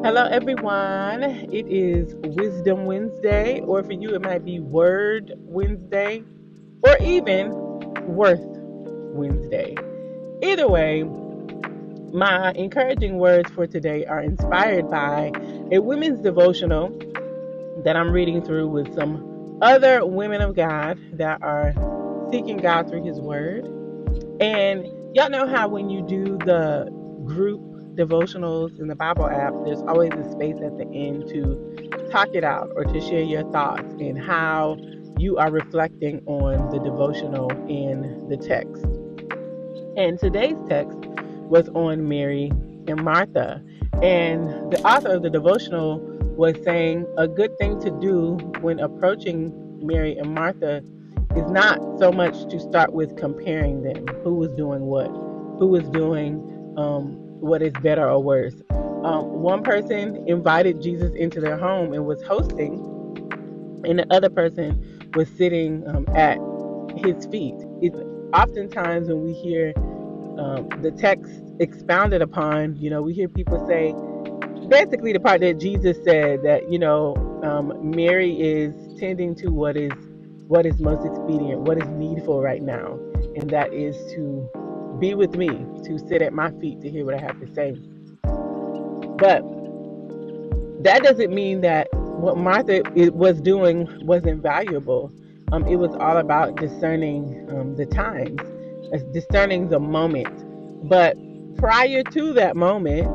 Hello, everyone. It is Wisdom Wednesday, or for you, it might be Word Wednesday, or even Worth Wednesday. Either way, my encouraging words for today are inspired by a women's devotional that I'm reading through with some other women of God that are seeking God through His Word. And y'all know how when you do the group devotionals in the Bible app, there's always a space at the end to talk it out or to share your thoughts and how you are reflecting on the devotional in the text. And today's text was on Mary and Martha. And the author of the devotional was saying a good thing to do when approaching Mary and Martha is not so much to start with comparing them, who was doing who was doing what is better or worse. One person invited Jesus into their home and was hosting, and the other person was sitting at his feet. It's oftentimes when we hear the text expounded upon, we hear people say basically the part that Jesus said that Mary is tending to what is most expedient, what is needful right now, and that is to be with me, to sit at my feet to hear what I have to say. But that doesn't mean that what Martha was doing wasn't valuable. It was all about discerning the times, discerning the moment. But prior to that moment,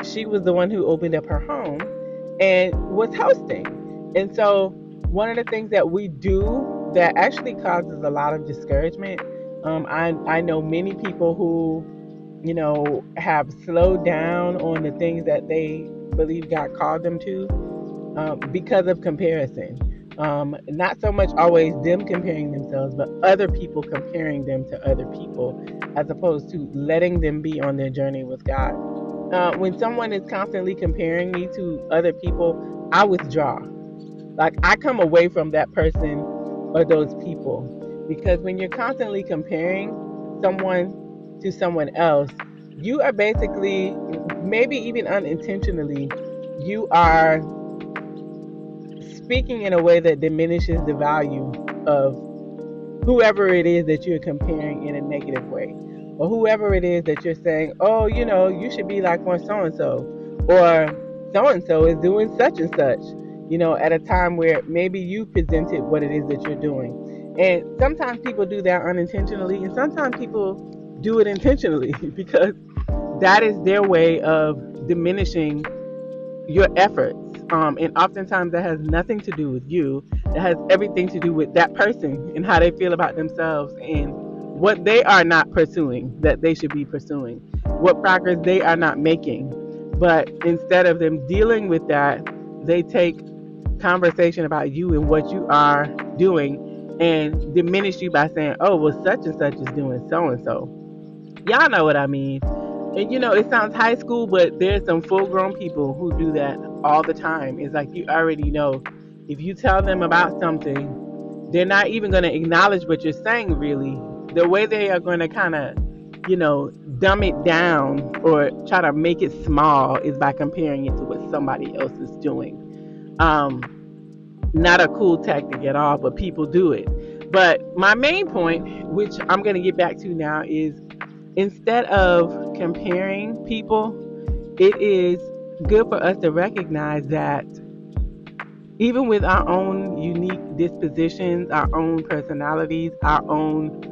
she was the one who opened up her home and was hosting. And so one of the things that we do that actually causes a lot of discouragement, I know many people who, have slowed down on the things that they believe God called them to because of comparison. Not so much always them comparing themselves, but other people comparing them to other people, as opposed to letting them be on their journey with God. When someone is constantly comparing me to other people, I withdraw. Like, I come away from that person or those people, because when you're constantly comparing someone to someone else, you are basically, maybe even unintentionally, you are speaking in a way that diminishes the value of whoever it is that you're comparing in a negative way, or whoever it is that you're saying, oh, you should be like one so and so, or so and so is doing such and such, at a time where maybe you presented what it is that you're doing. And sometimes people do that unintentionally, and sometimes people do it intentionally because that is their way of diminishing your efforts. And oftentimes that has nothing to do with you. That has everything to do with that person and how they feel about themselves and what they are not pursuing that they should be pursuing, what progress they are not making. But instead of them dealing with that, they take conversation about you and what you are doing and diminish you by saying, oh, well, such and such is doing so and so. Y'all know what I mean. And it sounds high school, but there's some full grown people who do that all the time. It's like, you already know, if you tell them about something, they're not even going to acknowledge what you're saying, really. The way they are going to kind of, dumb it down or try to make it small is by comparing it to what somebody else is doing. Not a cool tactic at all, but people do it. But my main point, which I'm going to get back to now, is instead of comparing people, it is good for us to recognize that even with our own unique dispositions, our own personalities, our own,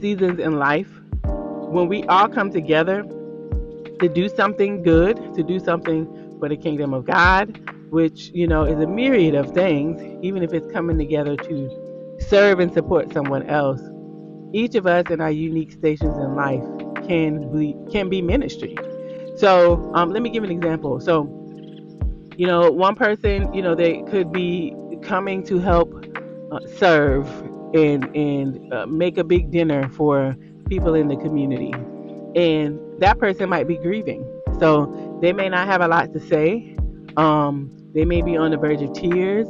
seasons in life, when we all come together to do something good, to do something for the kingdom of God, which, is a myriad of things, even if it's coming together to serve and support someone else, each of us in our unique stations in life can be ministry. So let me give an example. So, one person, they could be coming to help serve and make a big dinner for people in the community. And that person might be grieving. So they may not have a lot to say. They may be on the verge of tears.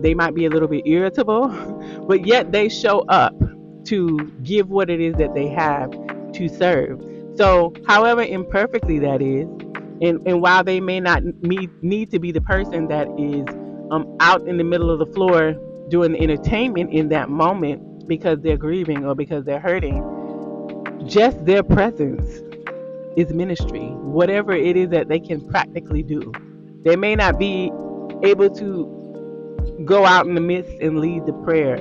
They might be a little bit irritable, but yet they show up to give what it is that they have to serve. So, however imperfectly that is, And while they may not need to be the person that is out in the middle of the floor doing the entertainment in that moment because they're grieving or because they're hurting, just their presence is ministry. Whatever it is that they can practically do. They may not be able to go out in the midst and lead the prayer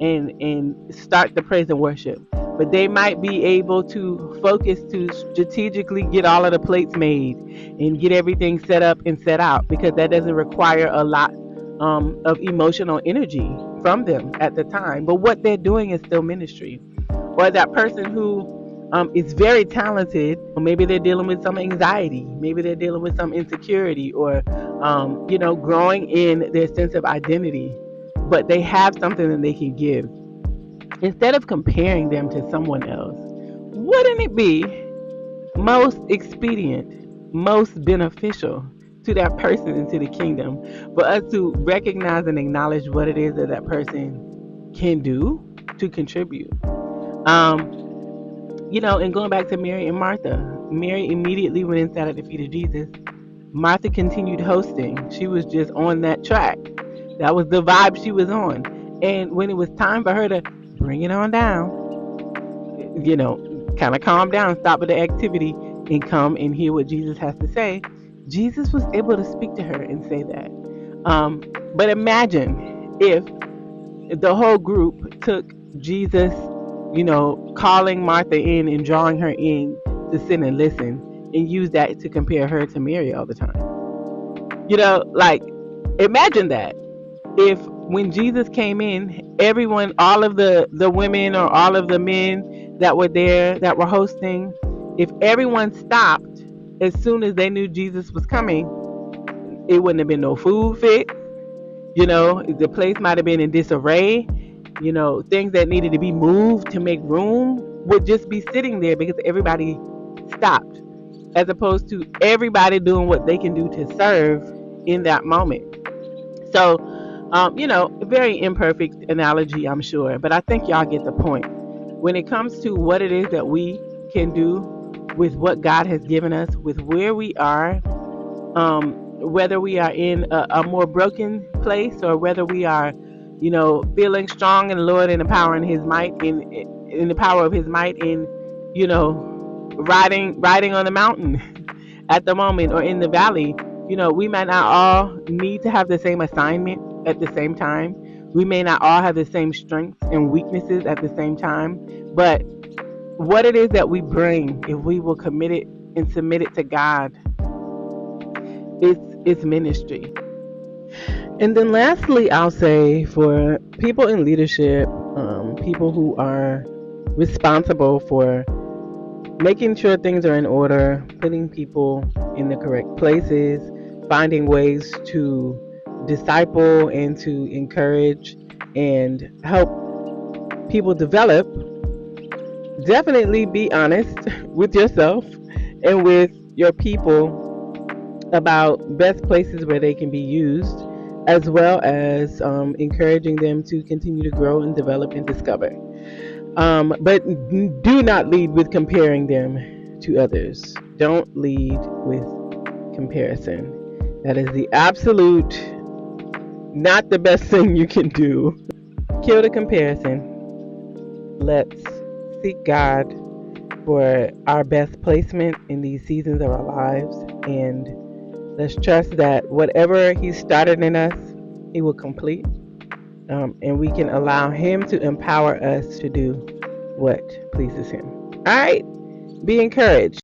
and start the praise and worship, but they might be able to focus to strategically get all of the plates made and get everything set up and set out, because that doesn't require a lot of emotional energy from them at the time. But what they're doing is still ministry. Or that person who is very talented, or maybe they're dealing with some anxiety, maybe they're dealing with some insecurity, or growing in their sense of identity, but they have something that they can give. Instead of comparing them to someone else, wouldn't it be most expedient, most beneficial to that person and to the kingdom for us to recognize and acknowledge what it is that that person can do to contribute? And going back to Mary and Martha, Mary immediately went and sat at the feet of Jesus. Martha continued hosting. She was just on that track. That was the vibe she was on. And when it was time for her to bring it on down, kind of calm down, stop with the activity, and come and hear what Jesus has to say, Jesus was able to speak to her and say that. But imagine if the whole group took Jesus, calling Martha in and drawing her in to sit and listen, and use that to compare her to Mary all the time. Imagine that. If when Jesus came in, everyone, all of the women or all of the men that were there that were hosting, if everyone stopped as soon as they knew Jesus was coming, it wouldn't have been no food fit. The place might have been in disarray. Things that needed to be moved to make room would just be sitting there because everybody stopped, as opposed to everybody doing what they can do to serve in that moment. So, very imperfect analogy, I'm sure, but I think y'all get the point. When it comes to what it is that we can do with what God has given us, with where we are, whether we are in a more broken place or whether we are, feeling strong in the Lord and the power in His might, in the power of His might, in, riding on the mountain at the moment, or in the valley. We might not all need to have the same assignment at the same time. We may not all have the same strengths and weaknesses at the same time. But what it is that we bring, if we will commit it and submit it to God, it's ministry. And then lastly, I'll say, for people in leadership, people who are responsible for making sure things are in order, putting people in the correct places, finding ways to disciple and to encourage and help people develop, definitely be honest with yourself and with your people about best places where they can be used, as well as encouraging them to continue to grow and develop and discover. But do not lead with comparing them to others. Don't lead with comparison. That is the absolute not the best thing you can do. Kill the comparison. Let's seek God for our best placement in these seasons of our lives, and let's trust that whatever He started in us, He will complete, and we can allow Him to empower us to do what pleases Him. All right, be encouraged.